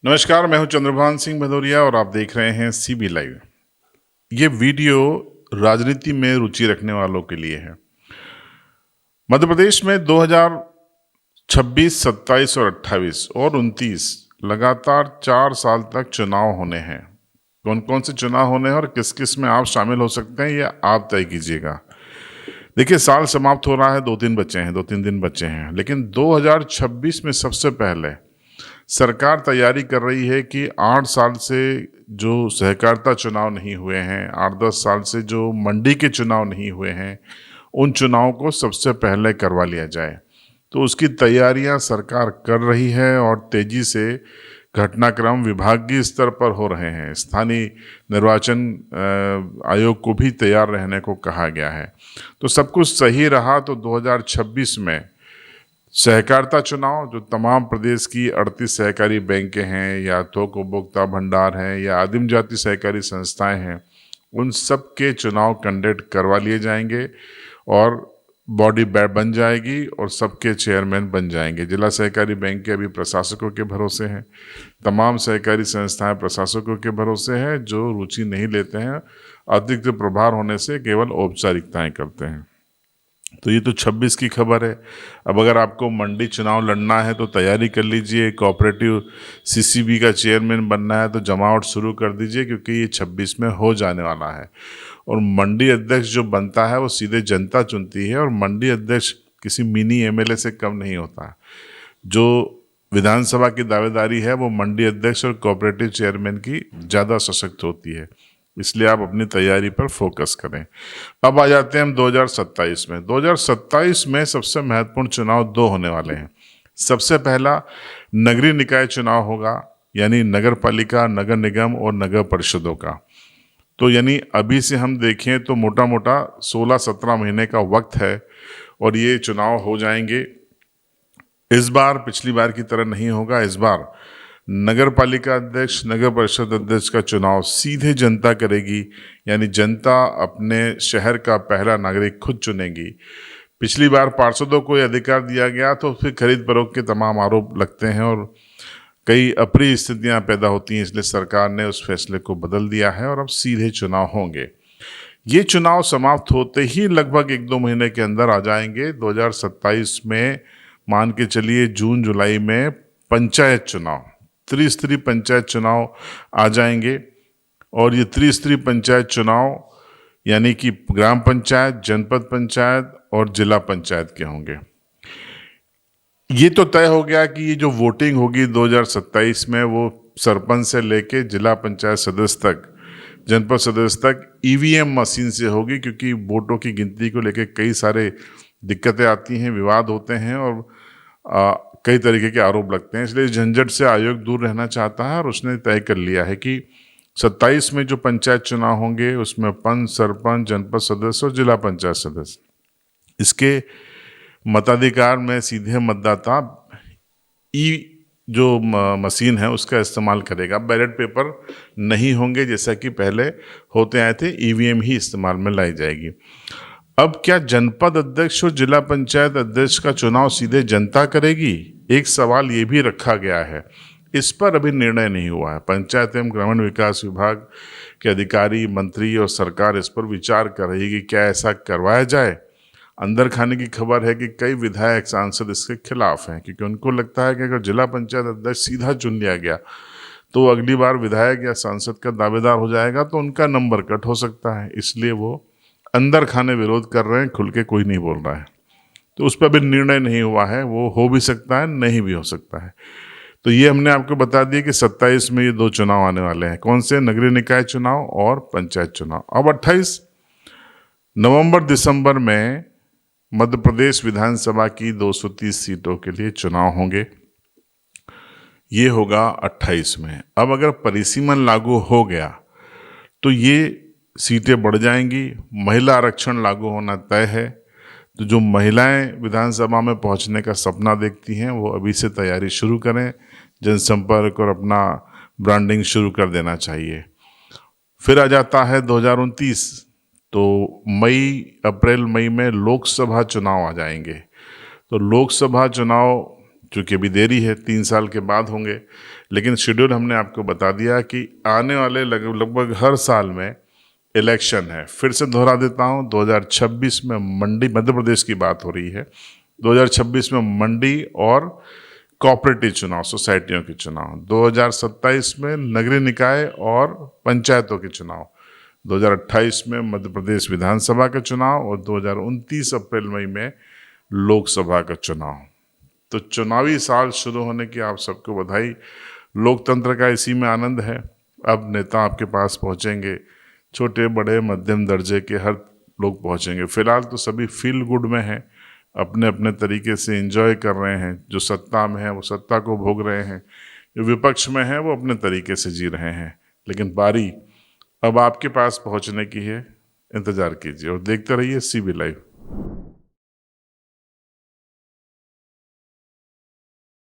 नमस्कार, मैं हूं चंद्रभान सिंह भदौरिया और आप देख रहे हैं सीबी लाइव। ये वीडियो राजनीति में रुचि रखने वालों के लिए है। मध्य प्रदेश में 2026, 27 और 28 और 29 लगातार 4 साल तक चुनाव होने हैं। कौन कौन से चुनाव होने हैं और किस किस में आप शामिल हो सकते हैं, ये आप तय कीजिएगा। देखिए, साल समाप्त हो रहा है, 2-3 दिन बचे हैं, लेकिन 2026 में सबसे पहले सरकार तैयारी कर रही है कि 8 साल से जो सहकारिता चुनाव नहीं हुए हैं, 8-10 साल से जो मंडी के चुनाव नहीं हुए हैं, उन चुनावों को सबसे पहले करवा लिया जाए। तो उसकी तैयारियां सरकार कर रही है और तेजी से घटनाक्रम विभागीय स्तर पर हो रहे हैं। स्थानीय निर्वाचन आयोग को भी तैयार रहने को कहा गया है। तो सब कुछ सही रहा तो 2026 में सहकारिता चुनाव, जो तमाम प्रदेश की 38 सहकारी बैंकें हैं या थोक उपभोक्ता भंडार हैं या आदिम जाति सहकारी संस्थाएं हैं, उन सब के चुनाव कंडक्ट करवा लिए जाएंगे और बॉडी बन जाएगी और सबके चेयरमैन बन जाएंगे। जिला सहकारी बैंक के अभी प्रशासकों के भरोसे हैं, तमाम सहकारी संस्थाएं प्रशासकों के भरोसे हैं जो रुचि नहीं लेते हैं, अतिरिक्त प्रभार होने से केवल औपचारिकताएं करते हैं। तो ये तो 26 की खबर है। अब अगर आपको मंडी चुनाव लड़ना है तो तैयारी कर लीजिए। कोऑपरेटिव सीसीबी का चेयरमैन बनना है तो जमावट शुरू कर दीजिए, क्योंकि ये 26 में हो जाने वाला है। और मंडी अध्यक्ष जो बनता है वो सीधे जनता चुनती है और मंडी अध्यक्ष किसी मिनी एमएलए से कम नहीं होता। जो विधानसभा की दावेदारी है वो मंडी अध्यक्ष और कोऑपरेटिव चेयरमैन की ज़्यादा सशक्त होती है, इसलिए आप अपनी तैयारी पर फोकस करें। अब आ जाते हैं हम 2027 में। 2027 में सबसे महत्वपूर्ण चुनाव 2 होने वाले हैं। सबसे पहला नगरीय निकाय चुनाव होगा, यानी नगर पालिका, नगर निगम और नगर परिषदों का। तो यानी अभी से हम देखें तो मोटा मोटा 16-17 महीने का वक्त है और ये चुनाव हो जाएंगे। इस बार पिछली बार की तरह नहीं होगा। इस बार नगर पालिका अध्यक्ष, नगर परिषद अध्यक्ष का चुनाव सीधे जनता करेगी, यानी जनता अपने शहर का पहला नागरिक खुद चुनेगी। पिछली बार पार्षदों को यह अधिकार दिया गया तो फिर खरीद फरोख्त के तमाम आरोप लगते हैं और कई अप्रिय स्थितियां पैदा होती हैं, इसलिए सरकार ने उस फैसले को बदल दिया है और अब सीधे चुनाव होंगे। ये चुनाव समाप्त होते ही लगभग 1-2 महीने के अंदर आ जाएंगे। 2027 में मान के चलिए जून जुलाई में पंचायत चुनाव, त्रिस्तरीय पंचायत चुनाव आ जाएंगे। और ये त्रिस्तरीय पंचायत चुनाव यानी कि ग्राम पंचायत, जनपद पंचायत और जिला पंचायत के होंगे। ये तो तय हो गया कि ये जो वोटिंग होगी 2027 में वो सरपंच से लेके जिला पंचायत सदस्य तक, जनपद सदस्य तक ईवीएम मशीन से होगी, क्योंकि वोटों की गिनती को लेके कई सारे दिक्कतें आती हैं, विवाद होते हैं और कई तरीके के आरोप लगते हैं। इसलिए झंझट से आयोग दूर रहना चाहता है और उसने तय कर लिया है कि 27 में जो पंचायत चुनाव होंगे उसमें पंच, सरपंच, जनपद सदस्य और जिला पंचायत सदस्य, इसके मताधिकार में सीधे मतदाता जो मशीन है उसका इस्तेमाल करेगा। बैलेट पेपर नहीं होंगे जैसा कि पहले होते आए थे, ईवीएम ही इस्तेमाल में लाई जाएगी। अब क्या जनपद अध्यक्ष और जिला पंचायत अध्यक्ष का चुनाव सीधे जनता करेगी? एक सवाल ये भी रखा गया है। इस पर अभी निर्णय नहीं हुआ है। पंचायत एवं ग्रामीण विकास विभाग के अधिकारी, मंत्री और सरकार इस पर विचार कर रही है कि क्या ऐसा करवाया जाए। अंदर खाने की खबर है कि कई विधायक, सांसद इसके खिलाफ हैं, क्योंकि उनको लगता है कि अगर जिला पंचायत अध्यक्ष सीधा चुन लिया गया तो अगली बार विधायक या सांसद का दावेदार हो जाएगा तो उनका नंबर कट हो सकता है। इसलिए वो अंदर खाने विरोध कर रहे हैं, खुल के कोई नहीं बोल रहा है। तो उस पर भी निर्णय नहीं हुआ है, वो हो भी सकता है, नहीं भी हो सकता है। तो ये हमने आपको बता दिया कि 27 में ये 2 चुनाव आने वाले हैं। कौन से? नगरीय निकाय चुनाव और पंचायत चुनाव। अब 28 नवंबर दिसंबर में मध्य प्रदेश विधानसभा की 230 सीटों के लिए चुनाव होंगे। ये होगा 28 में। अब अगर परिसीमन लागू हो गया तो ये सीटें बढ़ जाएंगी। महिला आरक्षण लागू होना तय है। तो जो महिलाएं विधानसभा में पहुंचने का सपना देखती हैं वो अभी से तैयारी शुरू करें, जनसंपर्क और अपना ब्रांडिंग शुरू कर देना चाहिए। फिर आ जाता है 2029, तो अप्रैल मई में लोकसभा चुनाव आ जाएंगे। तो लोकसभा चुनाव चूँकि अभी देरी है, 3 साल के बाद होंगे, लेकिन शेड्यूल हमने आपको बता दिया कि आने वाले लगभग हर साल में इलेक्शन है। फिर से दोहरा देता हूँ, 2026 में मंडी, मध्य प्रदेश की बात हो रही है, 2026 में मंडी और कोऑपरेटिव चुनाव, सोसाइटियों के चुनाव, 2027 में नगरीय निकाय और पंचायतों के चुनाव, 2028 में मध्य प्रदेश विधानसभा का चुनाव और 2029 अप्रैल मई में लोकसभा का चुनाव। तो चुनावी साल शुरू होने की आप सबको बधाई। लोकतंत्र का इसी में आनंद है। अब नेता आपके पास पहुंचेंगे, छोटे बड़े मध्यम दर्जे के हर लोग पहुंचेंगे। फिलहाल तो सभी फील गुड में हैं, अपने अपने तरीके से एंजॉय कर रहे हैं। जो सत्ता में है वो सत्ता को भोग रहे हैं, जो विपक्ष में है वो अपने तरीके से जी रहे हैं। लेकिन बारी अब आपके पास पहुंचने की है, इंतज़ार कीजिए और देखते रहिए CB लाइव।